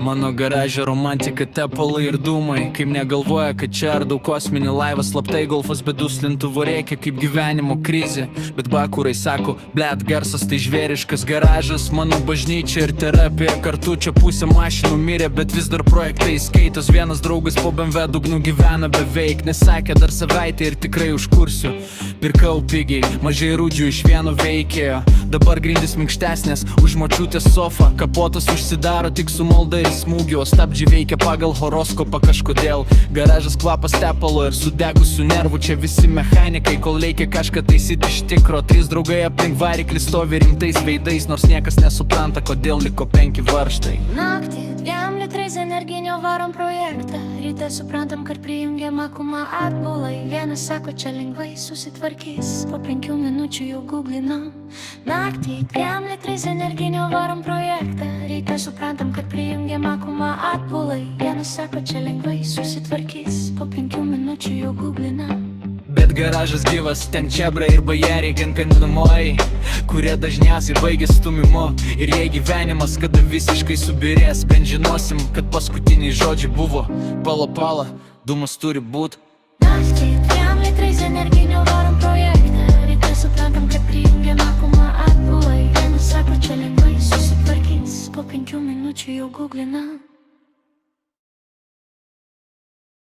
Mano garaže romantika, tepalai ir dūmai. Kaip negalvoja, kad čia ar daug kosminį laivą, slaptai golfas, bet duslintuvo reikia kaip gyvenimo krizė. Bet bakurai sako, blet, garsas tai žvėriškas garažas. Mano bažnyčia ir terapija kartu, čia pusė mašinų mirė, bet vis dar projektai skaitos. Vienas draugas po BMW dugnu gyvena beveik, nesakė dar savaitę ir tikrai užkursiu. Pirkau pigiai, mažai rūdžių iš vieno veikėjo. Dabar grindys minkštesnės, už močiutės sofą. Kapotas užsidaro tik su malda ir smūgiu, o stabdžiai veikia pagal horoskopą kažkodėl. Garažas kvapas tepalo ir sudegusių nervų. Čia visi mechanikai, kol reikia kažką taisyti iš tikro. 3 draugai aplink variklį stovi rimtais veidais, nors niekas nesupranta, kodėl liko 5 varžtai. Naktį 2 litrais energinio varom projektą. Ryte suprantam, kad prijungiam akumą atbulai. Vienas sako, čia lengvai susitvarkys, po 5 minučių jau googlinam. Naktį 2 litrais energinio varom projektą. Ryte suprantam, kad prijungiam akumą atbulai. Vienas sako, čia lengvai susitvarkys, po 5 minučių jau googlinam. Bet garažas gyvas, ten čebra ir bajeriai kandinamoji, kurie dažniausiai baigia stumimu. Ir jei gyvenimas kada visiškai subirės, bent žinosim, kad paskutiniai žodžiai buvo pala, dūmas turi būt. Naktį 2 litrais energinio varom